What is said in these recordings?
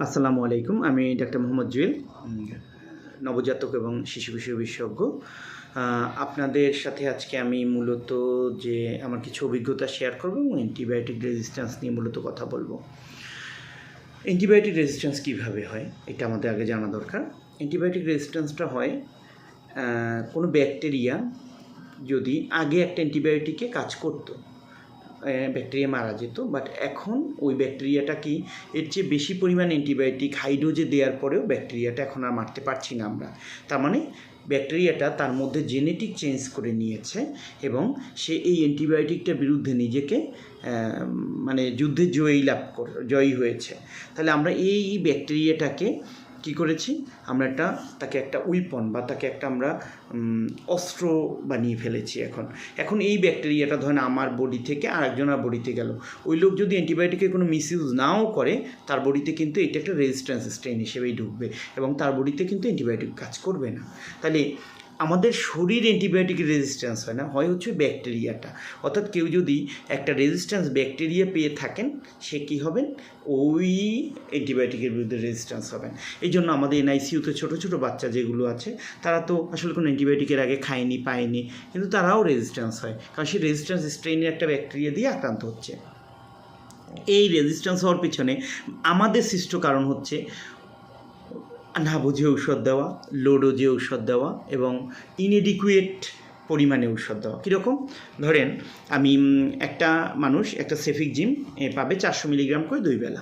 আসসালামু আলাইকুম। আমি ডাক্তার মোহাম্মদ জুয়েল, নবজাতক এবং শিশু বিষয়ক বিশেষজ্ঞ। আপনাদের সাথে আজকে আমি মূলত যে আমার কিছু অভিজ্ঞতা শেয়ার করব এবং অ্যান্টিবায়োটিক রেজিস্ট্যান্স নিয়ে মূলত কথা বলবো। অ্যান্টিবায়োটিক রেজিস্ট্যান্স কীভাবে হয় এটা আমাদের আগে জানা দরকার। অ্যান্টিবায়োটিক রেজিস্ট্যান্সটা হয় কোনো ব্যাকটেরিয়া যদি আগে একটা অ্যান্টিবায়োটিকে কাজ করতো, ব্যাকটেরিয়া মারা যেত, বাট এখন ওই ব্যাকটেরিয়াটা কি এর চেয়ে বেশি পরিমাণ অ্যান্টিবায়োটিক হাই ডোজে দেওয়ার পরেও ব্যাকটেরিয়াটা এখন আর মারতে পারছি না আমরা। তার মানে ব্যাকটেরিয়াটা তার মধ্যে জেনেটিক চেঞ্জ করে নিয়েছে এবং সে এই অ্যান্টিবায়োটিকটার বিরুদ্ধে নিজেকে যুদ্ধে জয়ী হয়েছে। তাহলে আমরা এই ব্যাকটেরিয়াটাকে কী করেছি, আমরা তাকে একটা উইপন বা তাকে একটা আমরা অস্ত্র বানিয়ে ফেলেছি। এখন এই ব্যাকটেরিয়াটা ধরেন আমার বডি থেকে আরেকজনের বডিতে গেল, ওই লোক যদি অ্যান্টিবায়োটিকের কোনো মিসইউজ নাও করে তার বডিতে কিন্তু এটা একটা রেজিস্ট্যান্স স্ট্রেন হিসেবেই ঢুকবে এবং তার বডিতে কিন্তু অ্যান্টিবায়োটিক কাজ করবে না। তাহলে আমাদের শরীর অ্যান্টিবায়োটিকের রেজিস্ট্যান্স হয় না, হচ্ছে ব্যাকটেরিয়াটা। অর্থাৎ কেউ যদি একটা রেজিস্ট্যান্স ব্যাকটেরিয়া পেয়ে থাকেন, সে কী হবেন, ওই অ্যান্টিবায়োটিকের বিরুদ্ধে রেজিস্ট্যান্স হবেন। এই জন্য আমাদের এনআইসিইউতে ছোটো ছোটো বাচ্চা যেগুলো আছে, তারা তো আসলে কোনো অ্যান্টিবায়োটিকের আগে খায়নি, পায়নি, কিন্তু তারাও রেজিস্ট্যান্স হয়, কারণ সেই রেজিস্ট্যান্স স্ট্রেনের একটা ব্যাকটেরিয়া দিয়ে আক্রান্ত হচ্ছে। এই রেজিস্ট্যান্স হওয়ার পিছনে আমাদের সৃষ্ট কারণ হচ্ছে না বুঝে ঔষধ দেওয়া, লো ডোজে ঔষধ দেওয়া এবং ইনএডিকুয়েট পরিমাণে ঔষধ দেওয়া। কীরকম, ধরেন আমি একটা মানুষ একটা সেফিকজিম পাবে 400 মিলিগ্রাম করে 2 বেলা,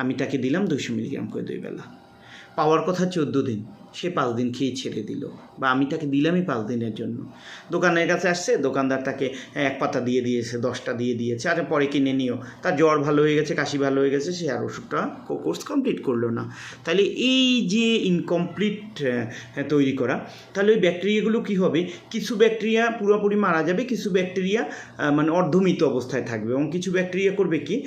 আমি তাকে দিলাম 200 মিলিগ্রাম করে 2 বেলা। পাওয়ার কথা 14 দিন, সে 5 দিন খেয়ে ছেড়ে দিল, বা আমি তাকে দিলামই 5 দিনের জন্য। দোকানের কাছে আসছে, দোকানদার তাকে 1 পাতা দিয়ে দিয়েছে, 10টা দিয়ে দিয়েছে, আরে পরে কিনে নিও। তার জ্বর ভালো হয়ে গেছে, কাশি ভালো হয়ে গেছে, সে আর ওষুধটা কোর্স কমপ্লিট করলো না। তাহলে এই যে ইনকমপ্লিট তৈরি করা, তাহলে ওই ব্যাকটেরিয়াগুলো কী হবে, কিছু ব্যাকটেরিয়া পুরোপুরি মারা যাবে, কিছু ব্যাকটেরিয়া অর্ধমৃত অবস্থায় থাকবে, এবং কিছু ব্যাকটেরিয়া করবে কি,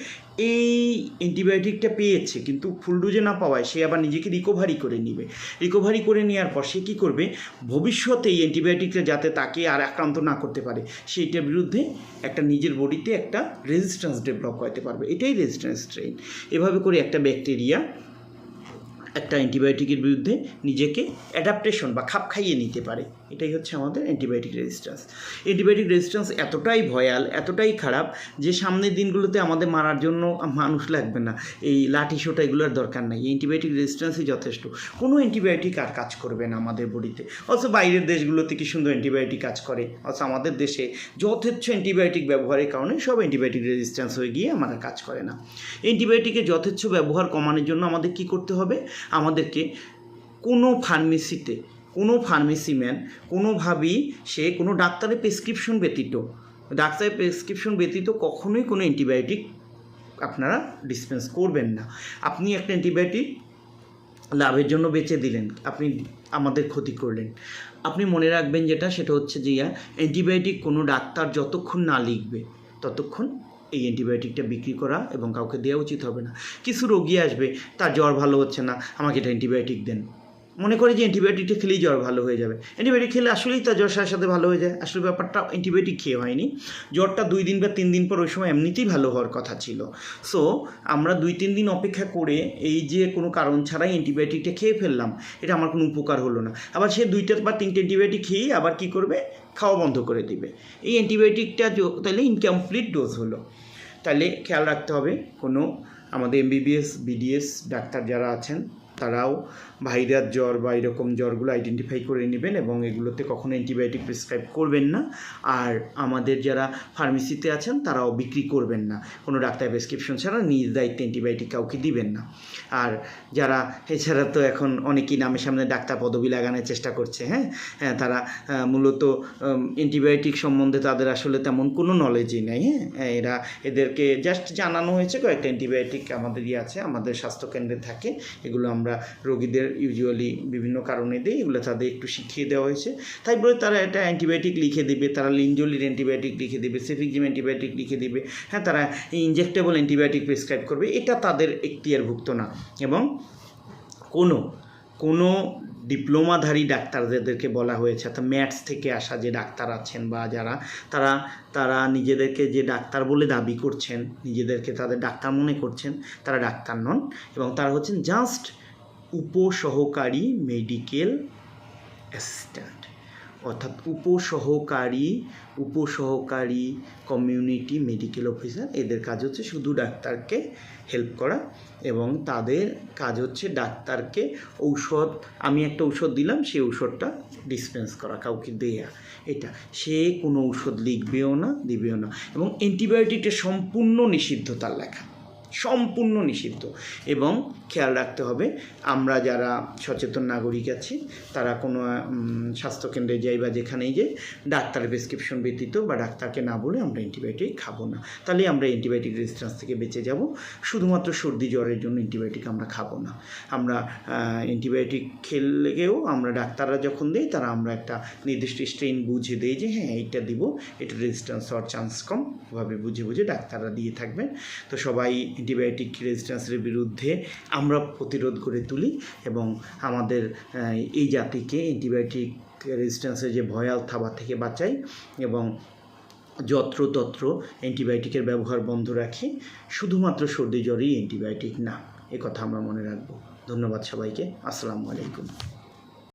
এই অ্যান্টিবায়োটিকটা পেয়েছে কিন্তু ফুল ডোজে না পাওয়ায় সে আবার নিজেকে রিকভারি করে নেবে। রিকভারি করে নেওয়ার পর সে কী করবে, ভবিষ্যতে এই অ্যান্টিবায়োটিকটা যাতে তাকে আর আক্রান্ত না করতে পারে, সেইটার বিরুদ্ধে একটা নিজের বডিতে একটা রেজিস্ট্যান্স ডেভেলপ করতে পারবে। এটাই রেজিস্ট্যান্স স্ট্রেন। এভাবে করে একটা ব্যাকটেরিয়া একটা অ্যান্টিবায়োটিকের বিরুদ্ধে নিজেকে অ্যাডাপ্টেশন বা খাপ খাইয়ে নিতে পারে। এটাই হচ্ছে আমাদের অ্যান্টিবায়োটিক রেজিস্ট্যান্স। অ্যান্টিবায়োটিক রেজিস্ট্যান্স এতটাই ভয়াল, এতটাই খারাপ যে সামনের দিনগুলোতে আমাদের মারার জন্য মানুষ লাগবে না, এই লাঠি সোটা এগুলোর দরকার নাই। অ্যান্টিবায়োটিক রেজিস্ট্যান্সই যথেষ্ট। কোনো অ্যান্টিবায়োটিক আর কাজ করবে না আমাদের বডিতে। অথচ বাইরের দেশগুলোতে কি সুন্দর অ্যান্টিবায়োটিক কাজ করে, অথচ আমাদের দেশে যথেচ্ছ অ্যান্টিবায়োটিক ব্যবহারের কারণে সব অ্যান্টিবায়োটিক রেজিস্ট্যান্স হয়ে গিয়ে আমাদের কাজ করে না। অ্যান্টিবায়োটিকের যথেচ্ছ ব্যবহার কমানোর জন্য আমাদের কী করতে হবে, আমাদেরকে কোনো ফার্মেসিতে কোনো ফার্মেসিম্যান কোনোভাবেই সে কোনো ডাক্তারের প্রেসক্রিপশন ব্যতীত কখনোই কোনো অ্যান্টিবায়োটিক আপনারা ডিসপেন্স করবেন না। আপনি একটা অ্যান্টিবায়োটিক লাভের জন্য বেচে দিলেন, আপনি আমাদের ক্ষতি করলেন। আপনি মনে রাখবেন সেটা হচ্ছে যে অ্যান্টিবায়োটিক কোনো ডাক্তার যতক্ষণ না লিখবে ততক্ষণ এই অ্যান্টিবায়োটিকটা বিক্রি করা এবং কাউকে দেওয়া উচিত হবে না। কিছু রোগী আসবে, তার জ্বর ভালো হচ্ছে না, আমাকে এটা অ্যান্টিবায়োটিক দেন, মনে করে যে অ্যান্টিবায়োটিকটা খেলেই জ্বর ভালো হয়ে যাবে। অ্যান্টিবায়োটিক খেলে আসলেই তার জ্বর সাথে সাথে ভালো হয়ে যায়। আসলে ব্যাপারটা অ্যান্টিবায়োটিক খেয়ে হয়নি, জ্বরটা 2 দিন বা 3 দিন পর ওই সময় এমনিতেই ভালো হওয়ার কথা ছিল। সো আমরা 2-3 দিন অপেক্ষা করে এই যে কোনো কারণ ছাড়াই অ্যান্টিবায়োটিকটা খেয়ে ফেললাম, এটা আমার কোনো উপকার হলো না। আবার সে 2টা বা 3টে অ্যান্টিবায়োটিক খেয়েই আবার কী করবে, খাওয়া বন্ধ করে দিবে। এই অ্যান্টিবায়োটিকটা তাহলে ইনকমপ্লিট ডোজ হলো। তাহলে খেয়াল রাখতে হবে, কোনো আমাদের এমবিবিএস বিডিএস ডাক্তার যারা আছেন তারাও ভাইরাস জ্বর বা এরকম জ্বরগুলো আইডেন্টিফাই করে নেবেন এবং এগুলোতে কখনো অ্যান্টিবায়োটিক প্রেসক্রাইব করবেন না। আর আমাদের যারা ফার্মেসিতে আছেন তারাও বিক্রি করবেন না, কোনো ডাক্তার প্রেসক্রিপশন ছাড়া নিজ দায়িত্বে অ্যান্টিবায়োটিক কাউকে দিবেন না। আর যারা এছাড়া তো এখন অনেকেই নামের সামনে ডাক্তার পদবি লাগানোর চেষ্টা করছে, তারা মূলত অ্যান্টিবায়োটিক সম্বন্ধে তাদের আসলে তেমন কোনো নলেজই নেই। এদেরকে জাস্ট জানানো হয়েছে কয়েকটা অ্যান্টিবায়োটিক আমাদের আছে, আমাদের স্বাস্থ্যকেন্দ্রে থাকে, এগুলো আমরা রোগীদের ইউজুয়ালি বিভিন্ন কারণে দিই, এগুলো তাদের একটু শিখিয়ে দেওয়া হয়েছে। তাই বলে তারা একটা অ্যান্টিবায়োটিক লিখে দেবে, তারা লিনজোলির অ্যান্টিবায়োটিক লিখে দেবে, সেফিকজিম অ্যান্টিবায়োটিক লিখে দেবে, তারা ইনজেক্টেবল অ্যান্টিবায়োটিক প্রেসক্রাইব করবে, এটা তাদের এখতিয়ারভুক্ত না। এবং কোনো ডিপ্লোমাধারী ডাক্তারদেরকে বলা হয়েছে, অর্থাৎ ম্যাথস থেকে আসা যে ডাক্তার আছেন বা যারা তারা নিজেদেরকে যে ডাক্তার বলে দাবি করছেন, নিজেদেরকে তাদের ডাক্তার মনে করছেন, তারা ডাক্তার নন এবং তারা হচ্ছেন জাস্ট উপসহকারী মেডিকেল অ্যাসিস্ট্যান্ট, অর্থাৎ উপসহকারী কমিউনিটি মেডিকেল অফিসার। এদের কাজ হচ্ছে শুধু ডাক্তারকে হেল্প করা এবং তাদের কাজ হচ্ছে ডাক্তারকে ঔষধ, আমি একটা ঔষধ দিলাম, সেই ঔষধটা ডিসপেন্স করা, কাউকে দেয়া, এটা। সে কোনো ঔষধ লিখবেও না, দিবেও না। এবং অ্যান্টিবায়োটিকটা সম্পূর্ণ নিষিদ্ধ, তার লেখা সম্পূর্ণ নিষিদ্ধ। এবং খেয়াল রাখতে হবে, আমরা যারা সচেতন নাগরিক আছি তারা কোনো স্বাস্থ্যকেন্দ্রে যাই বা যেখানেই যাই, ডাক্তারের প্রেসক্রিপশন ব্যতীত বা ডাক্তারকে না বলে আমরা অ্যান্টিবায়োটিক খাবো না। তাহলে আমরা অ্যান্টিবায়োটিক রেজিস্ট্যান্স থেকে বেঁচে যাব। শুধুমাত্র সর্দি জ্বরের জন্য অ্যান্টিবায়োটিক আমরা খাবো না। আমরা অ্যান্টিবায়োটিক খেলেও আমরা ডাক্তাররা যখন দেই, তারা আমরা একটা নির্দিষ্ট স্ট্রেন বুঝে দেই যে হ্যাঁ এইটা দিব, এটা রেজিস্ট্যান্স হওয়ার চান্স কম, ওভাবে বুঝে ডাক্তাররা দিয়ে থাকবেন। তো সবাই অ্যান্টিবায়োটিক রেজিস্ট্যান্সের বিরুদ্ধে আমরা প্রতিরোধ করে তুলি এবং আমাদের এই জাতিকে অ্যান্টিবায়োটিক রেজিস্ট্যান্সের যে ভয়াল থাবা থেকে বাঁচাই এবং যত্রতত্র অ্যান্টিবায়োটিকের ব্যবহার বন্ধ রাখি। শুধুমাত্র সর্দি জ্বরেই অ্যান্টিবায়োটিক না, এ কথা আমরা মনে রাখবো। ধন্যবাদ সবাইকে। আসসালামু আলাইকুম।